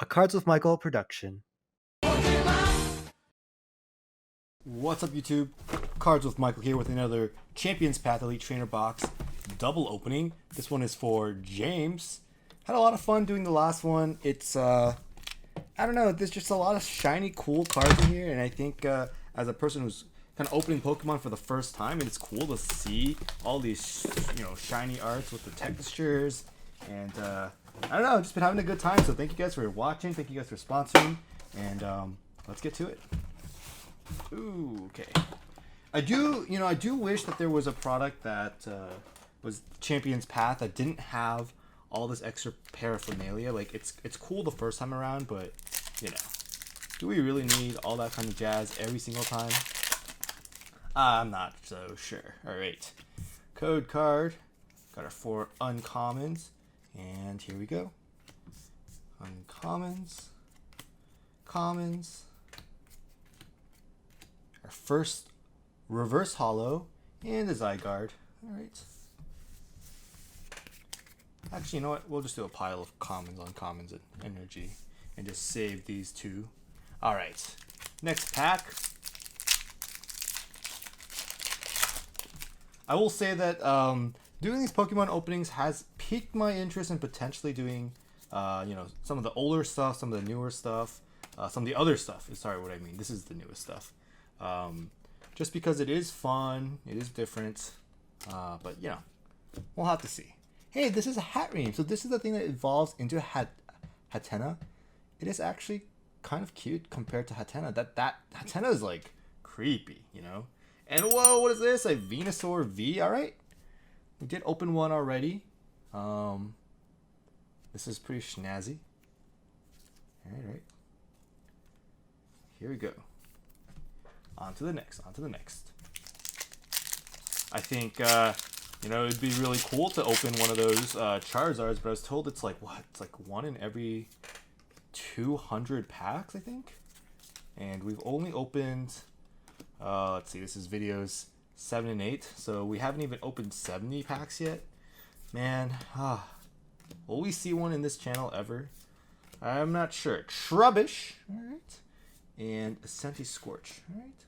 A Cards with Michael production. What's up, YouTube? Cards with Michael here with another Champions Path Elite Trainer box double opening. This one is for James. Had a lot of fun doing the last one. It's I don't know, there's just a lot of shiny cool cards in here, and I think as a person who's kind of opening Pokemon for the first time, and it's cool to see all these shiny arts with the textures, and I don't know, I've just been having a good time. So thank you guys for watching, thank you guys for sponsoring, and let's get to it. Ooh, okay. I do wish that there was a product that was Champions Path that didn't have all this extra paraphernalia. Like, it's cool the first time around, but do we really need all that kind of jazz every single time? I'm not so sure. All right, code card. Got our 4 uncommons, and here we go. Uncommons, commons. Our first reverse holo and a Zygarde. All right. Actually, you know what? We'll just do a pile of commons, uncommons, and energy, and just save these 2. All right. Next pack. I will say that doing these Pokemon openings has piqued my interest in potentially doing, some of the older stuff, some of the newer stuff, some of the other stuff. Sorry, what I mean. This is the newest stuff. Just because it is fun, it is different, but we'll have to see. Hey, this is a Hatream, so this is the thing that evolves into a Hatena. It is actually kind of cute compared to Hatena. That Hatena is like creepy, And whoa, what is this? A Venusaur V. All right, we did open one already. This is pretty snazzy. All right. Here we go. On to the next. I think it'd be really cool to open one of those Charizards, but I was told it's like what? It's like 1 in every 200 packs, I think. And we've only opened let's see, this is videos 7 and 8, so we haven't even opened 70 packs yet. Man, will we see one in this channel ever? I'm not sure. Trubbish, all right, and a Scorch, all right.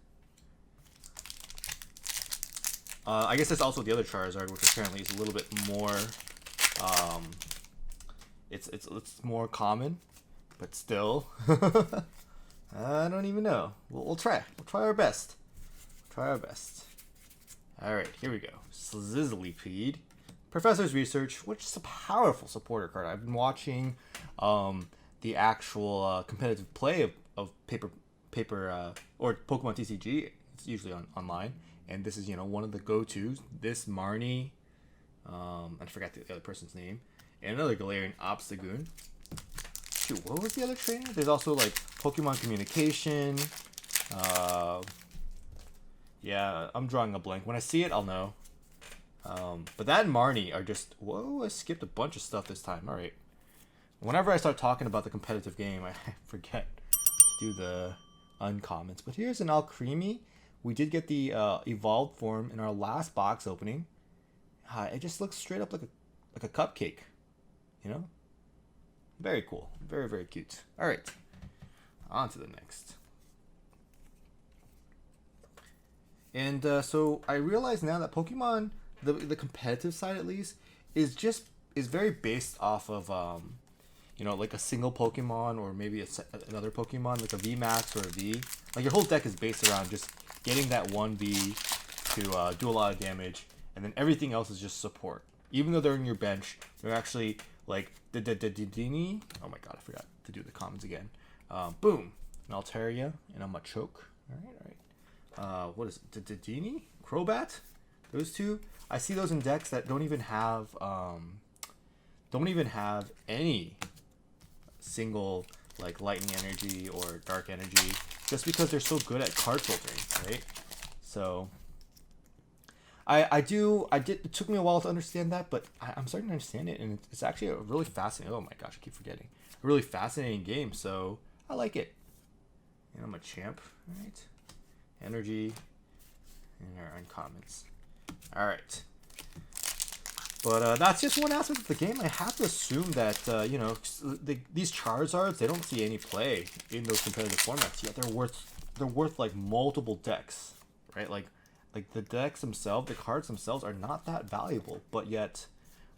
I guess that's also the other Charizard, which apparently is a little bit more. It's more common, but still, I don't even know. We'll try. We'll try our best. All right, here we go. Sizzlypede, Professor's Research, which is a powerful supporter card. I've been watching the actual competitive play of paper or Pokemon TCG. It's usually online. And this is, one of the go-tos. This Marnie, I forgot the other person's name, and another Galarian Obstagoon. Shoot, what was the other trainer? There's also like Pokemon Communication. Yeah, I'm drawing a blank. When I see it, I'll know. But that and Marnie are just, whoa, I skipped a bunch of stuff this time. All right. Whenever I start talking about the competitive game, I forget to do the uncommons. But here's an Alcremie. We did get the evolved form in our last box opening. It just looks straight up like a cupcake, Very cool, very, very cute. All right, on to the next. And so I realize now that Pokemon, the competitive side at least, is very based off of like a single Pokemon, or maybe another Pokemon, like a VMAX or a V. Like, your whole deck is based around just getting that one V to do a lot of damage, and then everything else is just support. Even though they're in your bench, they're actually like the Dini. Oh my god, I forgot to do the commons again. Boom, an Altaria and a Machoke. All right. What is it? Dini? Crobat? Those 2. I see those in decks that don't even have any single like lightning energy or dark energy, just because they're so good at card filtering, right? So it took me a while to understand that, but I'm starting to understand it, and it's actually a really fascinating, oh my gosh, I keep forgetting, a really fascinating game, so I like it. And I'm a champ, right? Energy and our uncommons. All right. But that's just one aspect of the game. I have to assume that these Charizards, they don't see any play in those competitive formats. Yet they're worth like multiple decks, right? Like the decks themselves, the cards themselves are not that valuable, but yet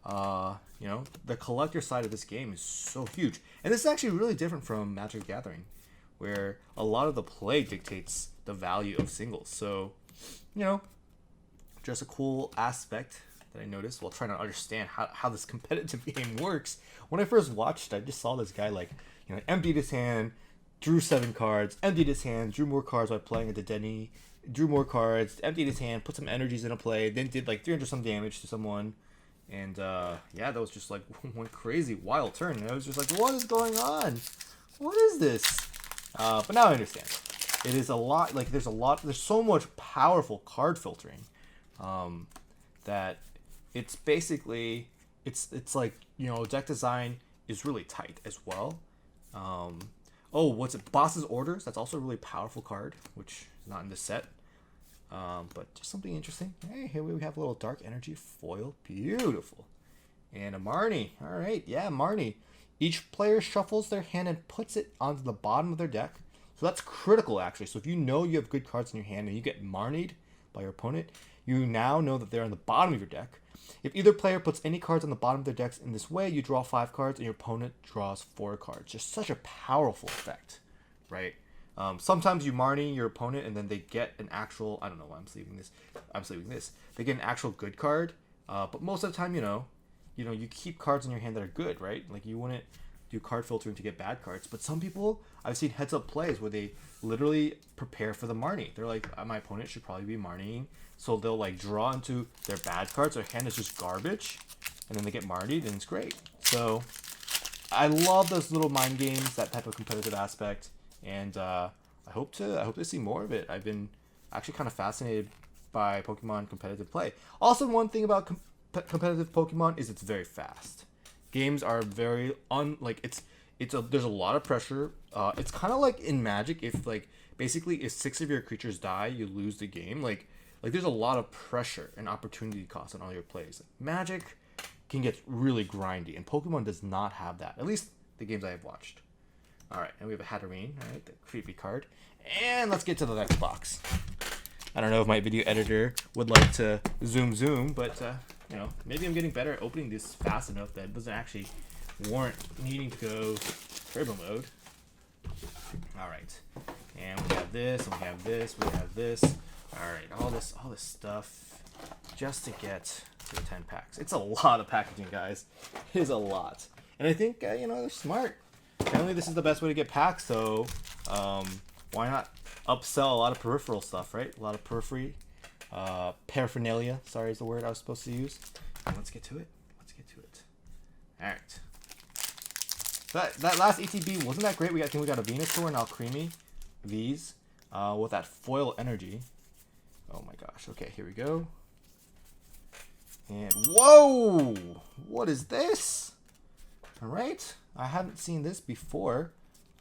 the collector side of this game is so huge. And this is actually really different from Magic the Gathering, where a lot of the play dictates the value of singles. So, just a cool aspect that I noticed while trying to understand how this competitive game works. When I first watched, I just saw this guy emptied his hand, drew 7 cards, emptied his hand, drew more cards by playing into Denny, drew more cards, emptied his hand, put some energies in a play, then did like 300 some damage to someone. And that was just like one crazy wild turn. And I was just like, what is going on? What is this? But now I understand. It is a lot, there's so much powerful card filtering that it's basically, it's like, deck design is really tight as well. What's it? Boss's Orders. That's also a really powerful card, which is not in this set. But just something interesting. Hey, here we have a little Dark Energy foil. Beautiful. And a Marnie. All right, yeah, Marnie. Each player shuffles their hand and puts it onto the bottom of their deck. So that's critical, actually. So if you know you have good cards in your hand and you get Marnied by your opponent, you now know that they're on the bottom of your deck. If either player puts any cards on the bottom of their decks in this way, you draw 5 cards and your opponent draws 4 cards. Just such a powerful effect, right? Sometimes you Marnie your opponent and then they get an actual, I don't know why I'm sleeving this. They get an actual good card. But most of the time, you keep cards in your hand that are good, right? Like you wouldn't do card filtering to get bad cards. But some people, I've seen heads up plays where they literally prepare for the Marnie. They're like, my opponent should probably be Marnieing. So they'll like draw into their bad cards. Their hand is just garbage. And then they get Marnied and it's great. So I love those little mind games, that type of competitive aspect. And I hope to see more of it. I've been actually kind of fascinated by Pokemon competitive play. Also, one thing about competitive Pokemon is it's very fast. Games are very there's a lot of pressure. It's kind of like in Magic, if 6 of your creatures die, you lose the game. Like there's a lot of pressure and opportunity cost on all your plays. Magic can get really grindy, and Pokemon does not have that. At least the games I have watched. Alright, and we have a Hatterene, alright, the creepy card. And let's get to the next box. I don't know if my video editor would like to zoom, but, maybe I'm getting better at opening this fast enough that it doesn't actually warrant needing to go turbo mode. Alright, and we have this, and we have this, we have this. Alright, all this stuff just to get to the 10 packs. It's a lot of packaging, guys. It is a lot. And I think, they're smart. Apparently this is the best way to get packs, so why not upsell a lot of peripheral stuff, right? A lot of paraphernalia, sorry is the word I was supposed to use. And let's get to it. Alright. That last ETB wasn't that great. I think we got a Venusaur and Alcremie. These. With that foil energy. Oh my gosh. Okay, here we go. And whoa! What is this? Alright. I haven't seen this before.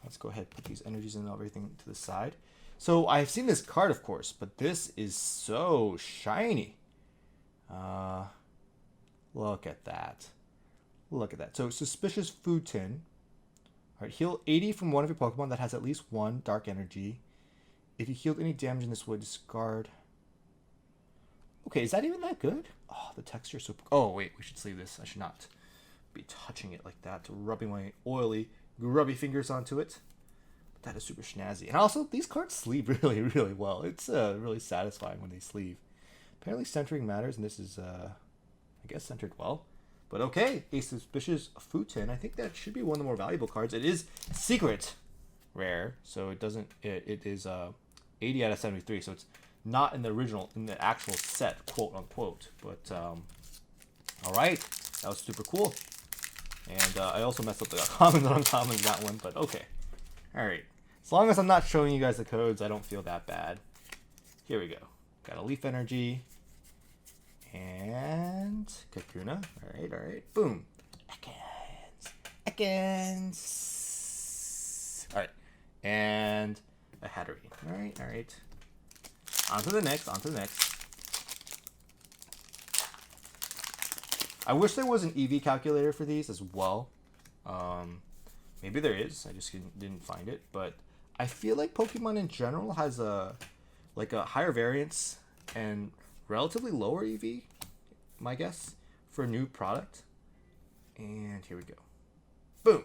Let's go ahead and put these energies and everything to the side. So I've seen this card, of course, but this is so shiny. Look at that. Look at that. So Suspicious Food Tin. Alright, heal 80 from one of your Pokemon that has at least 1 Dark Energy. If you healed any damage in this way, discard. Okay, is that even that good? Oh, the texture is so... Oh, wait, we should sleeve this. I should not be touching it like that, rubbing my oily, grubby fingers onto it. But that is super snazzy. And also, these cards sleeve really, really well. It's really satisfying when they sleeve. Apparently centering matters, and this is, I guess, centered well. But okay, a Suspicious Food Tin. I think that should be one of the more valuable cards. It is secret rare, so it doesn't, it is 80 out of 73, so it's not in the actual set, quote unquote. But, alright, that was super cool. And I also messed up the commons and uncommons that one, but okay. Alright. As long as I'm not showing you guys the codes, I don't feel that bad. Here we go. Got a Leaf Energy. And Kakuna. Alright. Boom. Ekans. Alright. And a Hatterene. Alright. On to the next. I wish there was an EV calculator for these as well. Maybe there is. I just didn't find it. But I feel like Pokemon in general has a higher variance and relatively lower EV, my guess, for a new product. And here we go. Boom.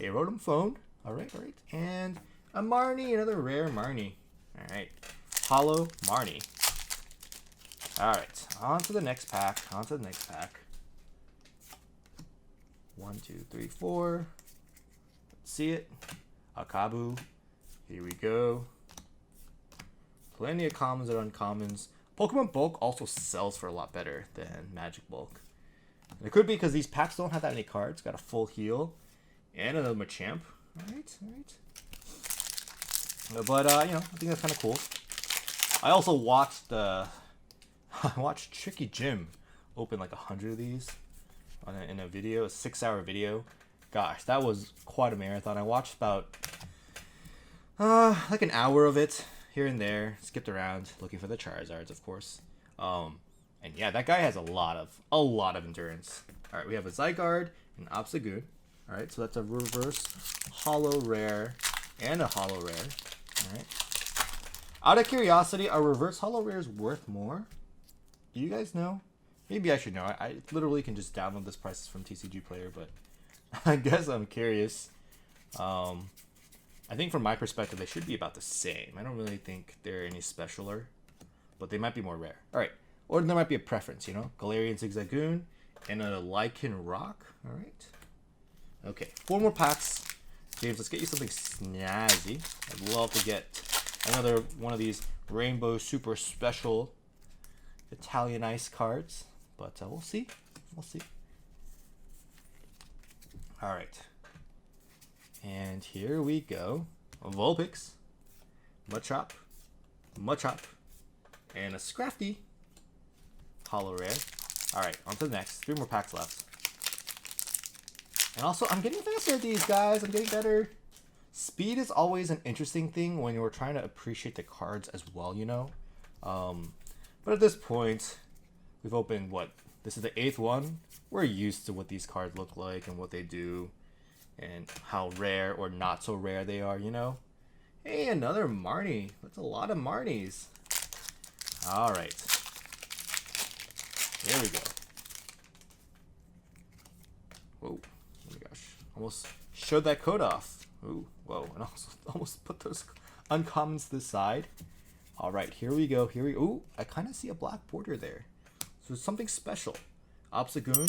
A Rotom phone. All right. And a Marnie, another rare Marnie. All right. Hollow Marnie. All right. On to the next pack. 1, 2, 3, 4. Let's see it. Akabu. Here we go. Plenty of commons and uncommons. Pokemon Bulk also sells for a lot better than Magic Bulk. And it could be because these packs don't have that many cards. Got a full heal. And another Machamp. Alright. But, I think that's kind of cool. I also watched, I watched Tricky Jim open like 100 of these in a video, a 6-hour video. Gosh, that was quite a marathon. I watched about, like an hour of it here and there. Skipped around looking for the Charizards, of course. And yeah, that guy has a lot of endurance. All right, we have a Zygarde and Obstagoon. All right, so that's a reverse holo rare and a holo rare. All right. Out of curiosity, are reverse holo rares worth more? Do you guys know? Maybe I should know. I literally can just download this prices from TCG Player, but I guess I'm curious. I think from my perspective, they should be about the same. I don't really think they're any specialer, but they might be more rare. All right. Or there might be a preference, Galarian Zigzagoon and a Lycan Rock. All right. Okay. 4 more packs. James, let's get you something snazzy. I'd love to get another one of these Rainbow Super Special Italian Ice cards. But we'll see. All right. And here we go. A Vulpix, Machop, and a Scrafty. Holo rare. Alright, on to the next. 3 more packs left. And also, I'm getting faster at these, guys. I'm getting better. Speed is always an interesting thing when you're trying to appreciate the cards as well, But at this point, we've opened, this is the 8th one. We're used to what these cards look like and what they do. And how rare or not so rare they are, Hey, another Marnie. That's a lot of Marnies. Alright. There we go. Whoa. Oh my gosh. Almost showed that code off. Ooh, whoa. And also almost put those uncommons to the side. Alright, here we go. Ooh, I kind of see a black border there. So it's something special. Obstagoon.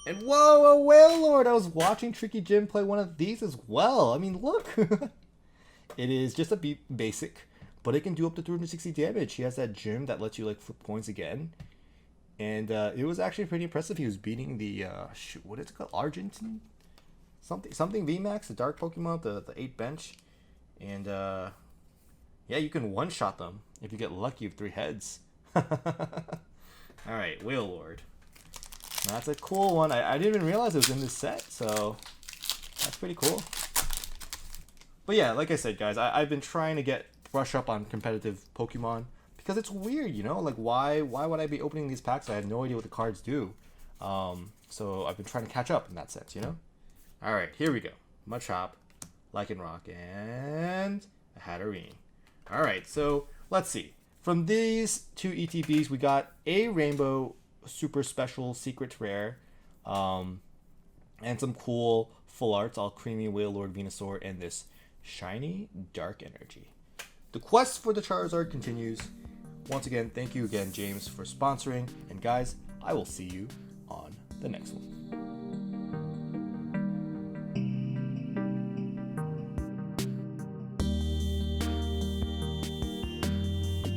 And whoa, a Wailord! I was watching Tricky Jim play one of these as well. I mean, look. It is just a basic, but it can do up to 360 damage. He has that gym that lets you flip coins again. And it was actually pretty impressive. He was beating the, what is it called? Argentine? Something VMAX, the dark Pokemon, the 8 bench. And yeah, you can one-shot them if you get lucky with 3 heads. Alright, Wailord. That's a cool one. I didn't even realize it was in this set, so that's pretty cool. But yeah, like I said, guys, I've been trying to brush up on competitive Pokemon because it's weird, why would I be opening these packs? I have no idea what the cards do. So I've been trying to catch up in that sense, All right, here we go. Machop, Lycanroc, and a Hatterene. All right, so let's see. From these 2 ETBs, we got a Rainbow Super Special Secret Rare, and some cool full arts, all creamy Wailord, Venusaur, and this shiny Dark Energy. The quest for the Charizard continues. Once again, thank you again, James, for sponsoring. And guys, I will see you on the next one.